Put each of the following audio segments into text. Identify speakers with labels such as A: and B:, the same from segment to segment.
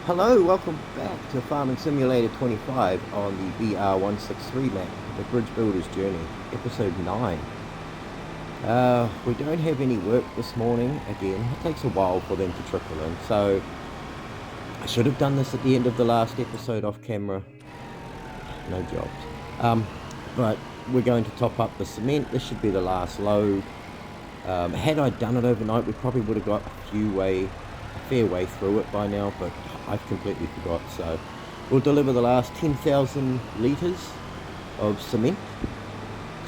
A: Hello, welcome back to Farming Simulator 25 on the BR163 map, the Bridge Builder's Journey, episode 9. We don't have any work this morning, again, it takes a while for them to trickle in, so I should have done this at the end of the last episode off camera, no jobs. But we're going to top up the cement, this should be the last load. Had I done it overnight, we probably would have got a fair way through it by now, but I've completely forgot. So we'll deliver the last 10,000 litres of cement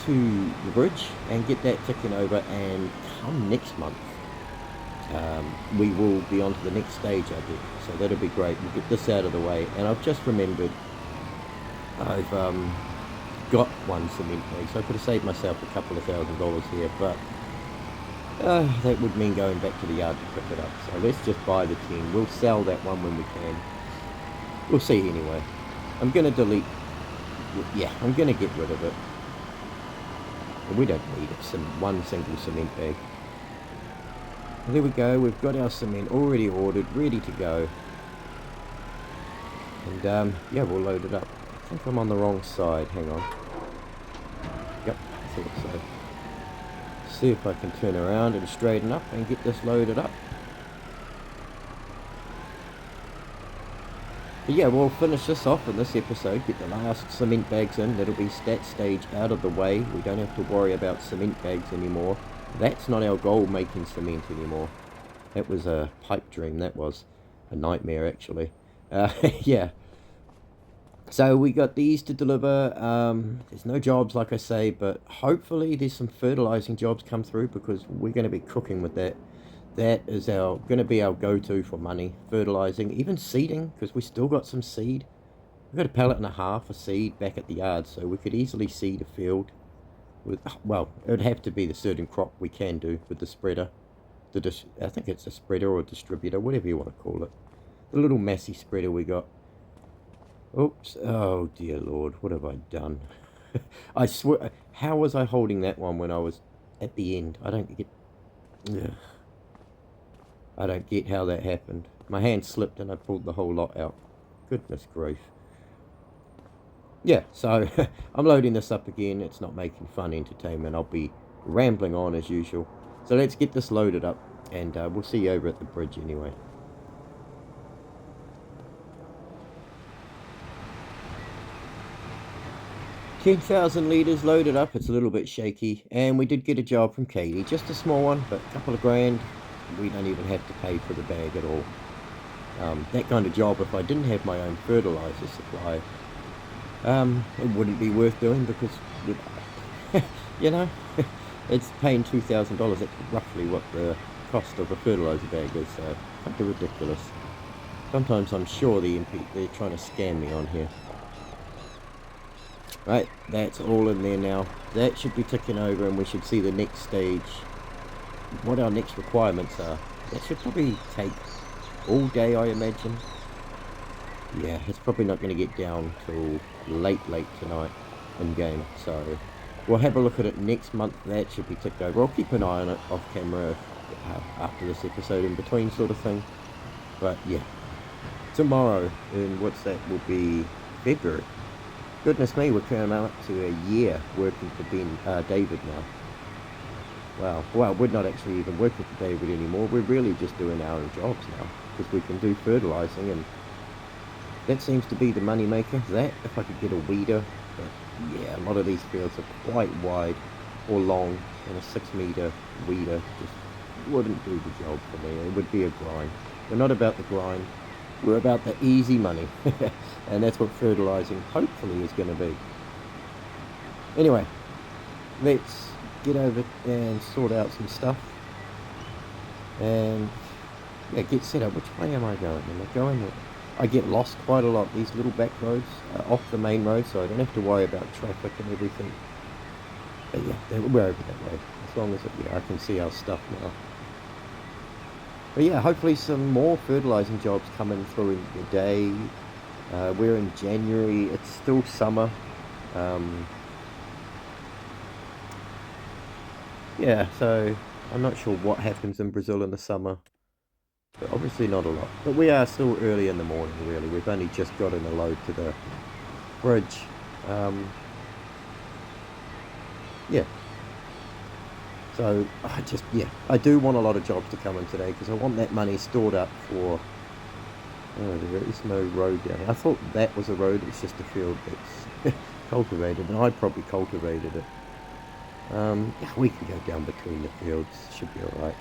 A: to the bridge and get that ticking over, and come next month we will be on to the next stage, I think. So that'll be great. We'll get this out of the way, and I've just remembered I've got one cement bag, so I could have saved myself a couple of $1,000 here, but that would mean going back to the yard to pick it up. So let's just buy the 10. We'll sell that one when we can. We'll see anyway. I'm going to delete... Yeah, I'm going to get rid of it. We don't need it. One single cement bag. And there we go. We've got our cement already ordered, ready to go. And yeah, we'll load it up. I think I'm on the wrong side. Hang on. Yep, I thought so. See if I can turn around and straighten up and get this loaded up. But yeah, we'll finish this off in this episode, get the last cement bags in. That'll be stat stage out of the way. We don't have to worry about cement bags anymore. That's not our goal, making cement anymore. That was a pipe dream. That was a nightmare, actually. Yeah. So we got these to deliver. There's no jobs, like I say, but hopefully there's some fertilizing jobs come through, because we're going to be cooking with that. That is going to be our go-to for money. Fertilizing, even seeding, because we still got some seed. We've got a pallet and a half of seed back at the yard, so we could easily seed a field with, well, it would have to be the certain crop we can do with the spreader. I think it's a spreader or a distributor, whatever you want to call it. The little Massey spreader we got. Oops, oh dear Lord, what have I done? I swear, how was I holding that one when I was at the end? I don't get, ugh, I don't get how that happened. My hand slipped and I pulled the whole lot out. Goodness grief. Yeah, so I'm loading this up again. It's not making fun entertainment. I'll be rambling on as usual. So let's get this loaded up, and we'll see you over at the bridge anyway. 10,000 litres loaded up. It's a little bit shaky, and we did get a job from Katie, just a small one, but a couple of grand. We don't even have to pay for the bag at all. That kind of job, if I didn't have my own fertilizer supply, it wouldn't be worth doing, because you know, it's paying $2,000. That's roughly what the cost of a fertilizer bag is, so kind of ridiculous. Sometimes I'm sure they're trying to scam me on here. Right, that's all in there now. That should be ticking over, and we should see the next stage, what our next requirements are. That should probably take all day, I imagine. Yeah, it's probably not going to get down till late tonight in game, so we'll have a look at it next month. That should be ticked over. I'll keep an eye on it off camera after this episode, in between sort of thing. But yeah, tomorrow, and what's that, will be February. Goodness me, we're coming up to a year working for David now. Wow. Well, we're not actually even working for David anymore. We're really just doing our own jobs now, because we can do fertilizing, and that seems to be the money maker. That, if I could get a weeder, but yeah, a lot of these fields are quite wide or long, and a 6-meter weeder just wouldn't do the job for me. It would be a grind. We're not about the grind. We're about the easy money. And that's what fertilizing hopefully is going to be. Anyway, let's get over and sort out some stuff. And yeah, get set up. Which way am I going? I get lost quite a lot. These little back roads off the main road, so I don't have to worry about traffic and everything. But yeah, we're over that way. As long as I can see our stuff now. But yeah, hopefully some more fertilizing jobs coming through in the day. We're in January, it's still summer. Yeah, so I'm not sure what happens in Brazil in the summer. But obviously not a lot. But we are still early in the morning, really. We've only just gotten a load to the bridge. Yeah. So I do want a lot of jobs to come in today because I want that money stored up for. Oh, there is no road down here. I thought that was a road. It's just a field that's cultivated, and I probably cultivated it. Yeah, we can go down between the fields. Should be all right.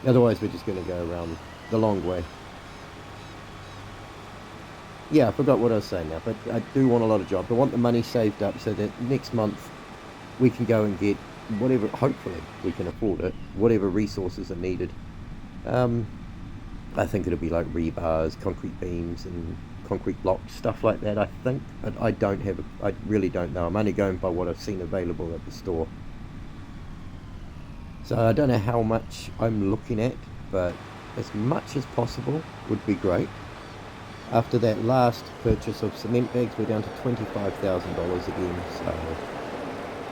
A: Otherwise, we're just going to go around the long way. Yeah, I forgot what I was saying now, but I do want a lot of jobs. I want the money saved up so that next month we can go and get whatever, hopefully we can afford it, whatever resources are needed. I think it'll be like rebars, concrete beams, and concrete blocks, stuff like that, I think. But I really don't know. I'm only going by what I've seen available at the store. So I don't know how much I'm looking at, but as much as possible would be great. After that last purchase of cement bags, we're down to $25,000 again. So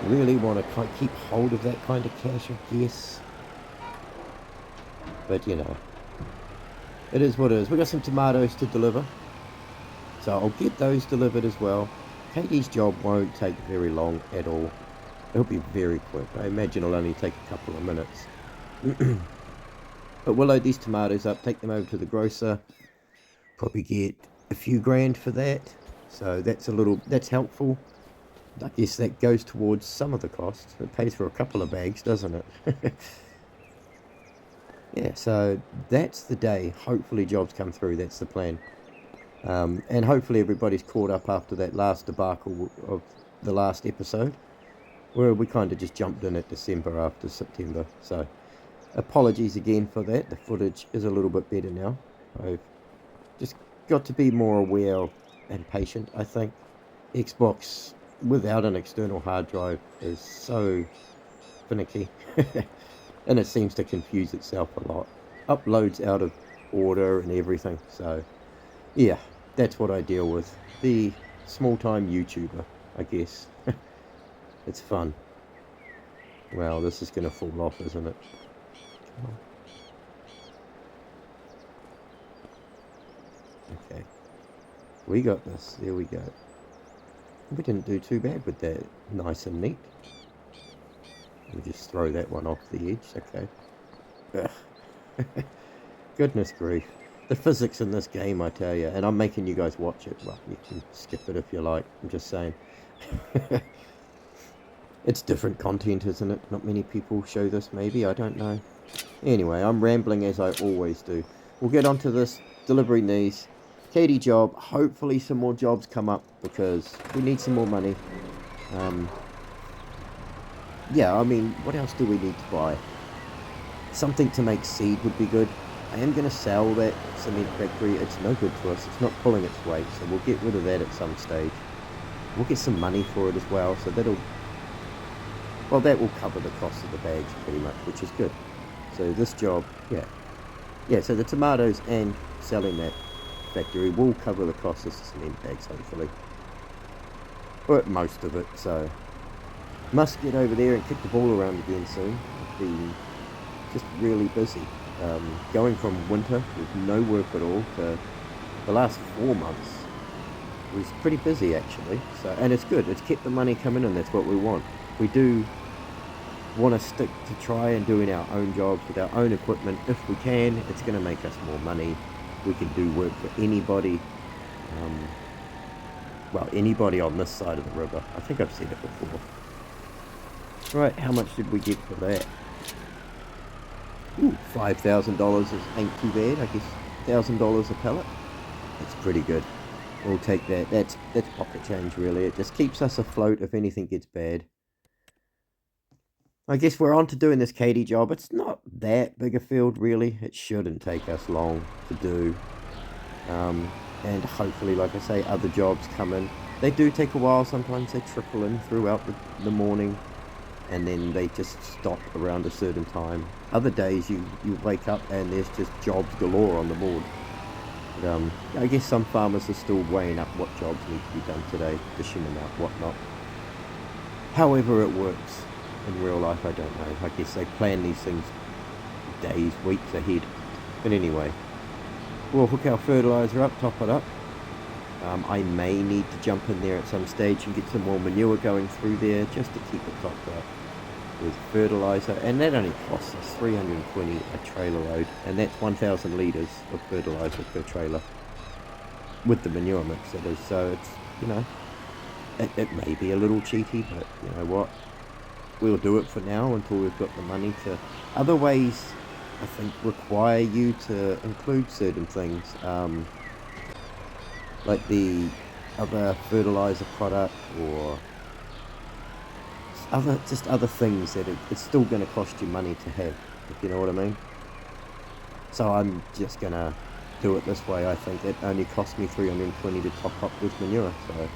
A: really want to keep hold of that kind of cash, I guess. But you know, it is what it is. We've got some tomatoes to deliver, so I'll get those delivered as well. Katie's job won't take very long at all. It'll be very quick. I imagine it'll only take a couple of minutes. But we'll load these tomatoes up, take them over to the grocer, probably get a few grand for that. So that's helpful. I guess that goes towards some of the cost. It pays for a couple of bags, doesn't it? Yeah, so that's the day. Hopefully jobs come through. That's the plan. And hopefully everybody's caught up after that last debacle of the last episode, where we kind of just jumped in at December after September. So apologies again for that. The footage is a little bit better now. I've just got to be more aware and patient, I think. Xbox without an external hard drive is so finicky. And it seems to confuse itself a lot. Uploads out of order and everything. So, yeah, that's what I deal with. The small-time YouTuber, I guess. It's fun. Well, this is going to fall off, isn't it? Okay. We got this. There we go. We didn't do too bad with that. Nice and neat. Let me just throw that one off the edge. Okay. Goodness grief. The physics in this game, I tell you. And I'm making you guys watch it. Well, you can skip it if you like. I'm just saying. It's different content, isn't it? Not many people show this, maybe. I don't know. Anyway, I'm rambling as I always do. We'll get onto this. Delivering these. Katie job. Hopefully some more jobs come up because we need some more money. Yeah, I mean, what else do we need to buy? Something to make seed would be good. I am going to sell that cement factory. It's no good to us. It's not pulling its weight, so we'll get rid of that at some stage. We'll get some money for it as well, so that will cover the cost of the bags pretty much, which is good. So this job, yeah, so the tomatoes and selling that factory will cover the cost of the cement bags, hopefully. But most of it, so must get over there and kick the ball around again soon. I've been just really busy. Going from winter with no work at all to the last 4 months was pretty busy actually. So, and it's good. It's kept the money coming in. That's what we want. We do want to stick to try and doing our own jobs with our own equipment if we can. It's going to make us more money. We can do work for anybody. Well, anybody on this side of the river. I think I've said it before. Right, how much did we get for that? Ooh, $5,000 ain't too bad. I guess $1,000 a pellet. That's pretty good. We'll take that. That's pocket change, really. It just keeps us afloat if anything gets bad. I guess we're on to doing this Katie job. It's not that big a field, really. It shouldn't take us long to do. And hopefully, like I say, other jobs come in. They do take a while. Sometimes they trickle in throughout the morning. And then they just stop around a certain time. Other days you wake up and there's just jobs galore on the board. But, I guess some farmers are still weighing up what jobs need to be done today, dishing them out, whatnot. However it works in real life, I don't know. I guess they plan these things days, weeks ahead. But anyway, we'll hook our fertilizer up, top it up. I may need to jump in there at some stage and get some more manure going through there just to keep it topped up with fertilizer. And that only costs us $320 a trailer load, and that's 1,000 litres of fertilizer per trailer with the manure mix, that is. So it's, you know, it may be a little cheaty, but you know what, we'll do it for now until we've got the money to. Other ways, I think, require you to include certain things, like the other fertilizer product, or other things that it's still going to cost you money to have, if you know what I mean. So I'm just going to do it this way. I think it only cost me $320 to top up with manure, so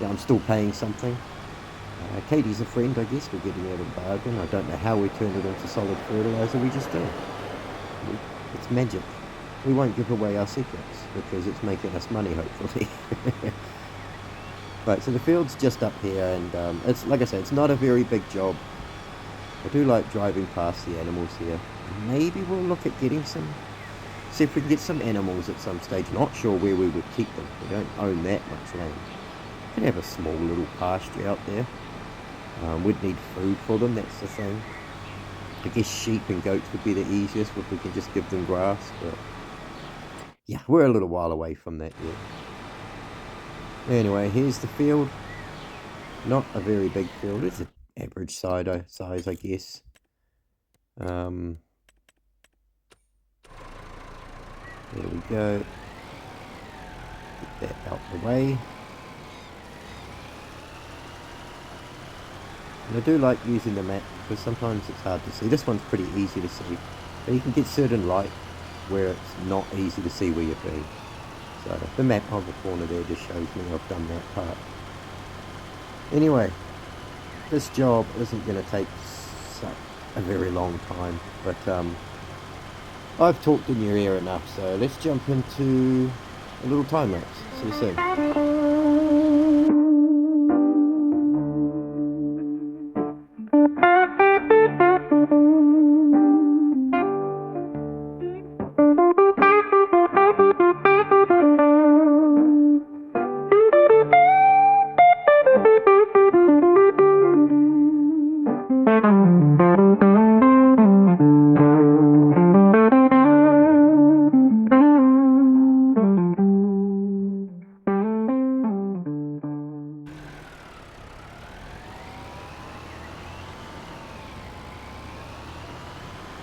A: yeah, I'm still paying something. Katie's a friend, I guess. We're getting out of a bargain. I don't know how we turned it into solid fertilizer. We just do. It's magic. We won't give away our secrets because it's making us money, hopefully. Right, so the field's just up here, and it's, like I said, it's not a very big job. I do like driving past the animals here. Maybe we'll look at getting some, see if we can get some animals at some stage. Not sure where we would keep them. We don't own that much land. We can have a small little pasture out there. We'd need food for them, that's the thing. I guess sheep and goats would be the easiest if we can just give them grass, but yeah, we're a little while away from that yet. Anyway, here's the field. Not a very big field. It's an average size, I guess. There we go. Get that out the way. And I do like using the map because sometimes it's hard to see. This one's pretty easy to see, but you can get certain light where it's not easy to see where you're being. So the map on the corner there just shows me I've done that part. Anyway, this job isn't going to take a very long time, but I've talked in your ear enough, so let's jump into a little time lapse. See you soon.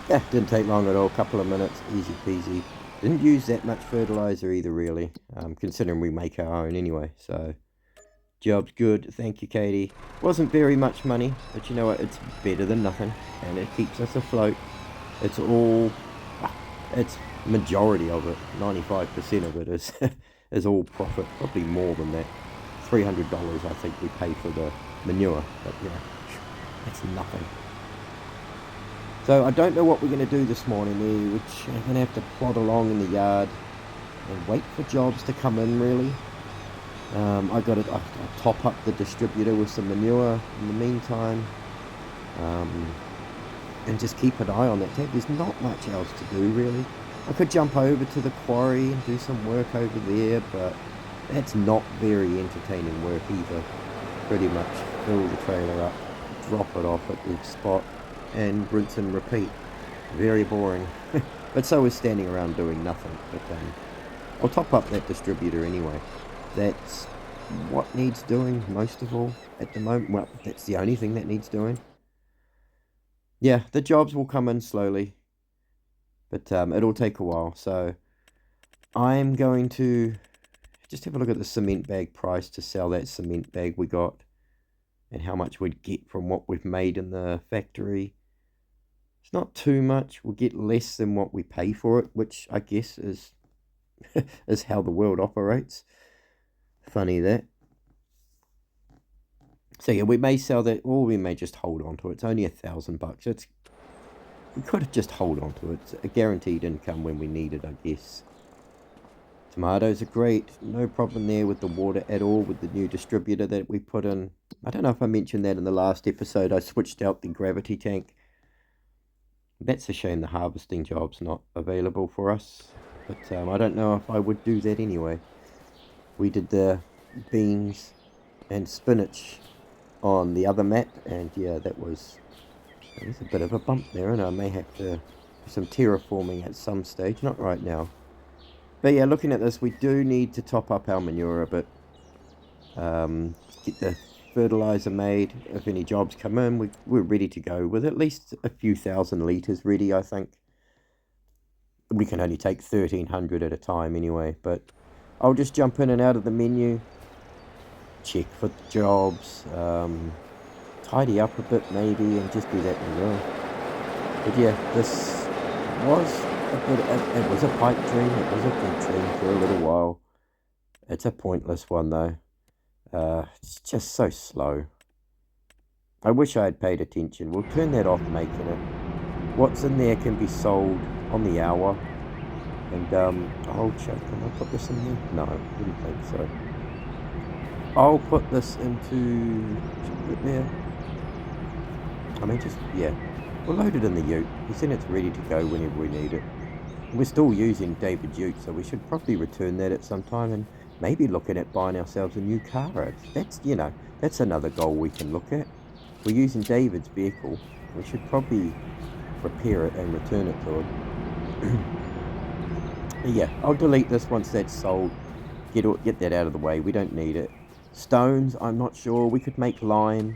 A: Yeah, didn't take long at all, couple of minutes, easy peasy. Didn't use that much fertilizer either, really, considering we make our own anyway, so job's good. Thank you, Katie. Wasn't very much money, but you know what, it's better than nothing, and it keeps us afloat. It's majority of it, 95% of it is is all profit, probably more than that. $300 I think we pay for the manure, but you know, it's nothing. So I don't know what we're going to do this morning. We're going to have to plod along in the yard and wait for jobs to come in, really. I'll top up the distributor with some manure in the meantime, and just keep an eye on that tab. There's not much else to do, really. I could jump over to the quarry and do some work over there, but that's not very entertaining work either. Pretty much fill the trailer up, drop it off at the spot, and rinse and repeat. Very boring. But so is standing around doing nothing. But I'll top up that distributor anyway. That's what needs doing most of all at the moment. Well, that's the only thing that needs doing. Yeah, the jobs will come in slowly, but it'll take a while. So I'm going to just have a look at the cement bag price to sell that cement bag we got, and how much we'd get from what we've made in the factory. It's not too much. We'll get less than what we pay for it, which I guess is is how the world operates. Funny that. So yeah, we may sell that, or we may just hold on to it. It's only $1,000. We could just hold on to it. It's a guaranteed income when we need it, I guess. Tomatoes are great. No problem there with the water at all with the new distributor that we put in. I don't know if I mentioned that in the last episode. I switched out the gravity tank. That's a shame the harvesting job's not available for us, but I don't know if I would do that anyway. We did the beans and spinach on the other map, and yeah, there's a bit of a bump there, and I may have to do some terraforming at some stage, not right now. But yeah, looking at this, we do need to top up our manure a bit. Get the fertilizer made. If any jobs come in, we're ready to go with at least a few thousand litres ready, I think. We can only take 1,300 at a time anyway, but I'll just jump in and out of the menu, check for the jobs, tidy up a bit maybe, and just do that in a row. But yeah, this was it was a pipe dream, it was a good dream for a little while. It's a pointless one though. It's just so slow. I wish I had paid attention. We'll turn that off making it. What's in there can be sold on the hour. And I'll check. Can I put this in there? No, I didn't think so. I'll put this into there. I mean, just, yeah. We'll load it in the ute, because then it's ready to go whenever we need it. We're still using David's ute, so we should probably return that at some time and maybe looking at buying ourselves a new car. That's, that's another goal we can look at. We're using David's vehicle. We should probably repair it and return it to him. Yeah, I'll delete this once that's sold. Get that out of the way. We don't need it. Stones, I'm not sure. We could make lime.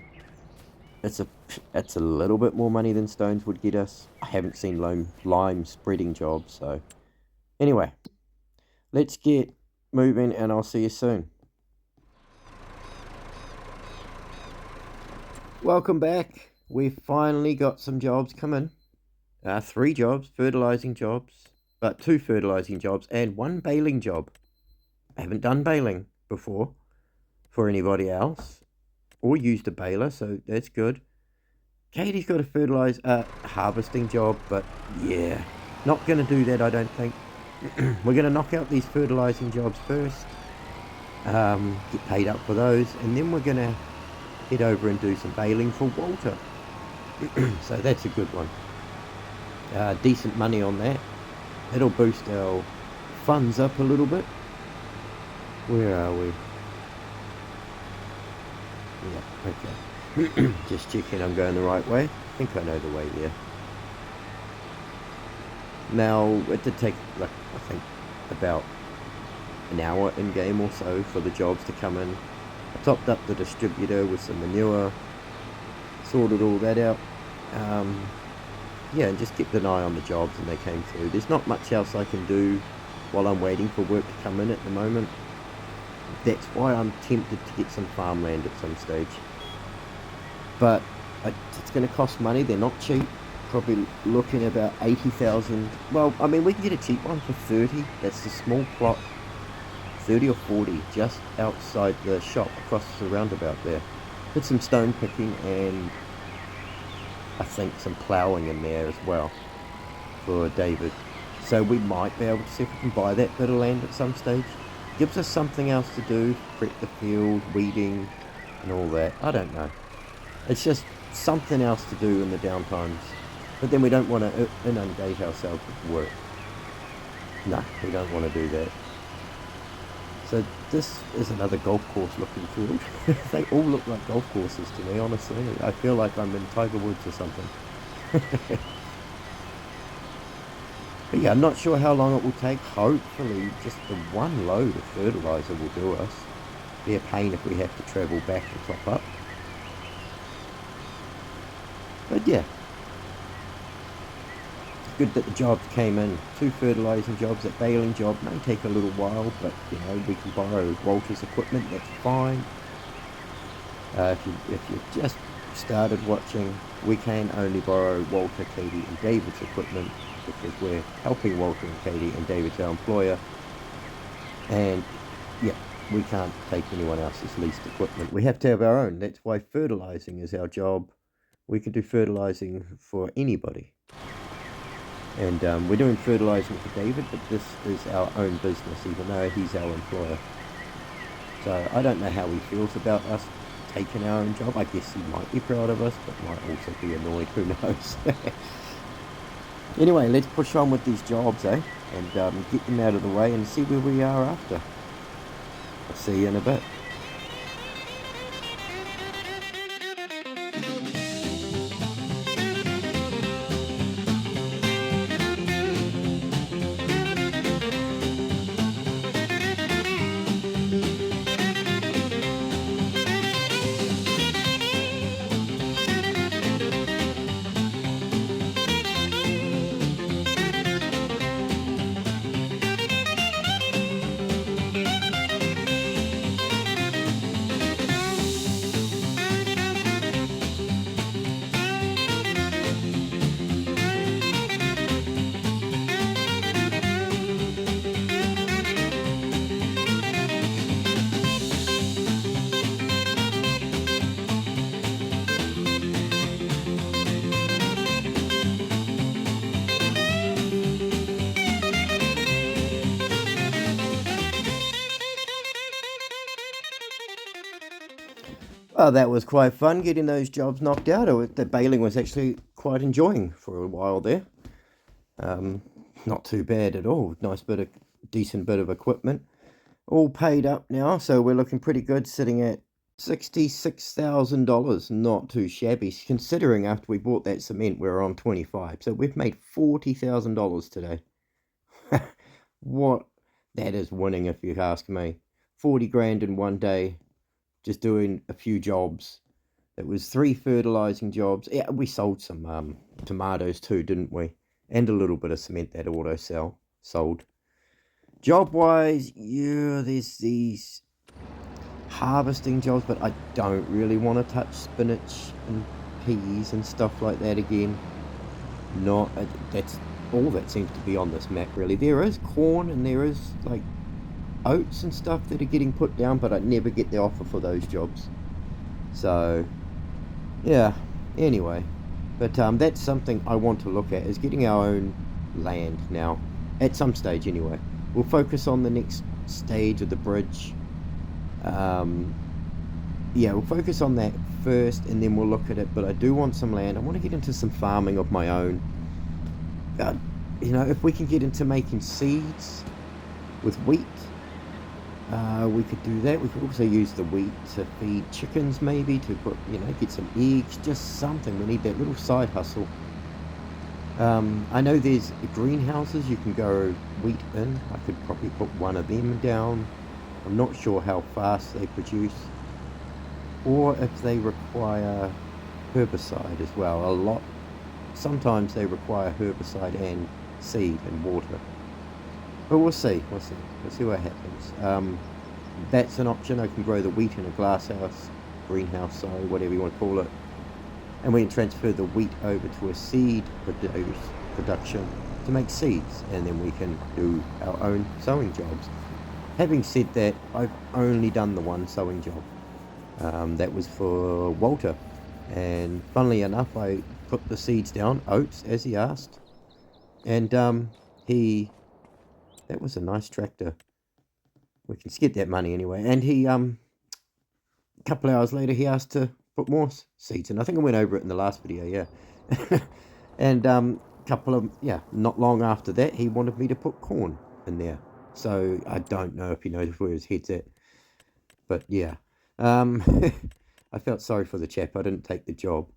A: That's a little bit more money than stones would get us. I haven't seen lime spreading jobs, so anyway, let's get moving and I'll see you soon. Welcome back. We've finally got some jobs coming. 3 jobs, fertilizing jobs, but 2 fertilizing jobs and 1 baling job. I haven't done baling before for anybody else or used a baler, so that's good. Katie's got a harvesting job, but yeah, not going to do that, I don't think. We're going to knock out these fertilizing jobs first, get paid up for those, and then we're going to head over and do some baling for Walter. So that's a good one. Decent money on that. It'll boost our funds up a little bit. Where are we? Yeah, okay. Just checking I'm going the right way. I think I know the way there. Now, it did take, like, I think, about an hour in-game or so for the jobs to come in. I topped up the distributor with some manure, sorted all that out. Yeah, and just kept an eye on the jobs and they came through. There's not much else I can do while I'm waiting for work to come in at the moment. That's why I'm tempted to get some farmland at some stage. But it's going to cost money. They're not cheap. Probably looking about 80,000. Well, I mean, we can get a cheap one for 30. That's a small plot. 30 or 40 just outside the shop across the roundabout there. Did some stone picking and I think some ploughing in there as well for David. So we might be able to see if we can buy that bit of land at some stage. Gives us something else to do, prep the field, weeding and all that. I don't know. It's just something else to do in the downtimes. But then we don't want to inundate ourselves with work. No, we don't want to do that. So this is another golf course looking field. They all look like golf courses to me, honestly. I feel like I'm in Tiger Woods or something. But yeah, I'm not sure how long it will take. Hopefully just the 1 load of fertilizer will do us. Be a pain if we have to travel back to top up. But yeah. Good that the jobs came in. 2 fertilizing jobs. That baling job may take a little while, but you know, we can borrow Walter's equipment, that's fine. If you just started watching, we can only borrow Walter, Katie and David's equipment because we're helping Walter and Katie, and David's our employer. And yeah, we can't take anyone else's leased equipment. We have to have our own. That's why fertilizing is our job. We can do fertilizing for anybody. And we're doing fertilizing for David, but this is our own business, even though he's our employer. So I don't know how he feels about us taking our own job. I guess he might be proud of us, but might also be annoyed, who knows. Anyway, let's push on with these jobs, eh? And get them out of the way and see where we are after. I'll see you in a bit. Well, that was quite fun getting those jobs knocked out. The baling was actually quite enjoying for a while there. Not too bad at all. Decent bit of equipment. All paid up now, so we're looking pretty good, sitting at $66,000. Not too shabby, considering after we bought that cement, we were on 25. So we've made $40,000 today. What? That is winning, if you ask me. 40 grand in one day. Just doing a few jobs. It was 3 fertilizing jobs. Yeah, we sold some tomatoes too, didn't we? And a little bit of cement that auto sold. Job wise, yeah, there's these harvesting jobs, but I don't really want to touch spinach and peas and stuff like that again. That's all that seems to be on this map, really. There is corn and there is like oats and stuff that are getting put down, but I never get the offer for those jobs. So yeah, anyway, but that's something I want to look at, is getting our own land now, at some stage anyway. We'll focus on the next stage of the bridge. Yeah, we'll focus on that first and then we'll look at it, but I do want some land. I want to get into some farming of my own. You know, if we can get into making seeds with wheat, we could do that. We could also use the wheat to feed chickens, maybe, to put, get some eggs, just something. We need that little side hustle. I know there's greenhouses you can grow wheat in. I could probably put one of them down. I'm not sure how fast they produce, or if they require herbicide as well. Sometimes they require herbicide and seed and water. But we'll see what happens. That's an option. I can grow the wheat in a greenhouse, whatever you want to call it. And we can transfer the wheat over to a seed production to make seeds. And then we can do our own sowing jobs. Having said that, I've only done the one sowing job. That was for Walter. And funnily enough, I put the seeds down, oats, as he asked. And that was a nice tractor. We can skip that money anyway. And he, a couple of hours later, he asked to put more seeds in. I think I went over it in the last video, yeah. And not long after that, he wanted me to put corn in there. So I don't know if he knows where his head's at. But yeah. I felt sorry for the chap. I didn't take the job.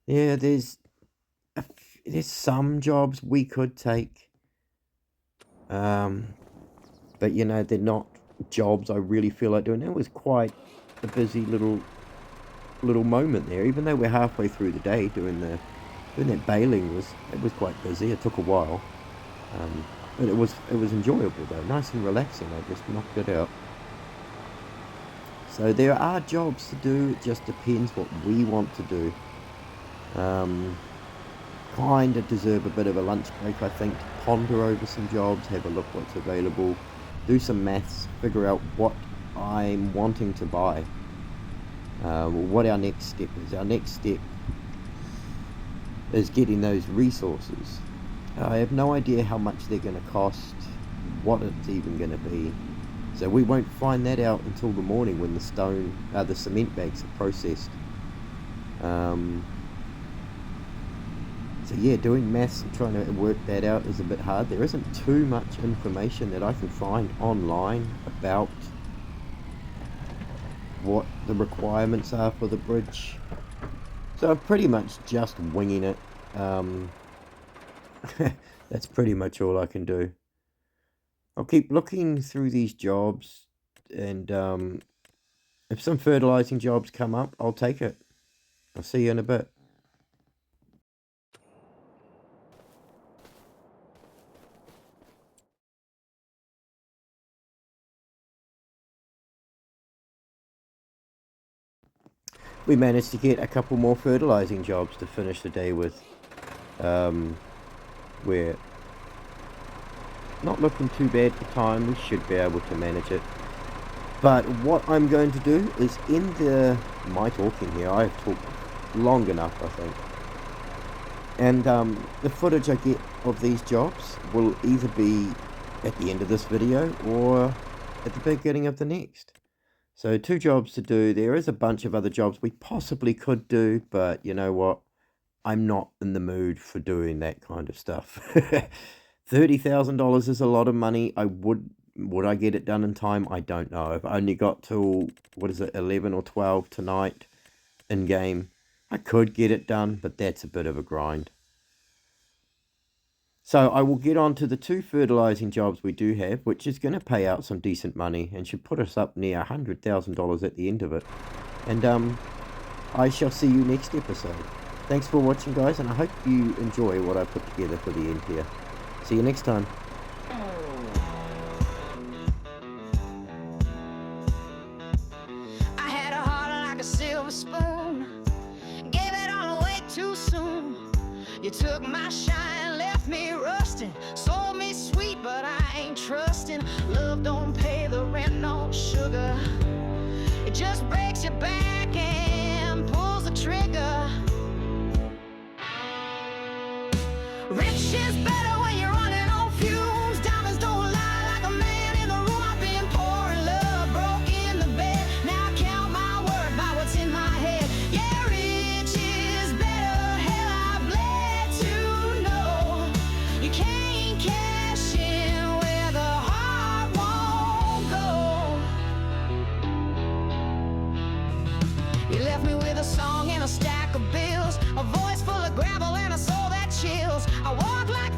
A: Yeah, there's some jobs we could take, but they're not jobs I really feel like doing. It was quite a busy little moment there, even though we're halfway through the day doing that baling. It was quite busy. It took a while, but it was enjoyable though, nice and relaxing. I just knocked it out. So there are jobs to do. It just depends what we want to do. Kind of deserve a bit of a lunch break, I think, to ponder over some jobs, have a look what's available, do some maths, figure out what I'm wanting to buy, what our next step is. Our next step is getting those resources. I have no idea how much they're going to cost, what it's even going to be, so we won't find that out until the morning when the cement bags are processed. So yeah, doing maths and trying to work that out is a bit hard. There isn't too much information that I can find online about what the requirements are for the bridge. So I'm pretty much just winging it. That's pretty much all I can do. I'll keep looking through these jobs, and if some fertilizing jobs come up, I'll take it. I'll see you in a bit. We managed to get a couple more fertilizing jobs to finish the day with. We're not looking too bad for time. We should be able to manage it. But what I'm going to do is end my talking here. I've talked long enough, I think. And the footage I get of these jobs will either be at the end of this video or at the beginning of the next. So 2 jobs to do. There is a bunch of other jobs we possibly could do, but you know what? I'm not in the mood for doing that kind of stuff. $30,000 is a lot of money. Would I get it done in time? I don't know. I've only got till, 11 or 12 tonight in game. I could get it done, but that's a bit of a grind. So I will get on to the 2 fertilizing jobs we do have, which is going to pay out some decent money and should put us up near $100,000 at the end of it. And I shall see you next episode. Thanks for watching, guys, and I hope you enjoy what I put together for the end here. See you next time.
B: I had a heart like a silver spoon, gave it all away too soon. You took my shine, left me rusting, sold me sweet, but I ain't trusting. Love don't pay the rent, no sugar. It just breaks your back and pulls the trigger. Rich is better when you're running on fumes. Diamonds don't lie like a man in the room. I've been poor in love, broke in the bed. Now I count my worth by what's in my head. Yeah, rich is better. Hell, I bled to know you can't cash in where the heart won't go. You left me with a song and a stack of bills, a voice full of gravel and a soul that chills. I walk like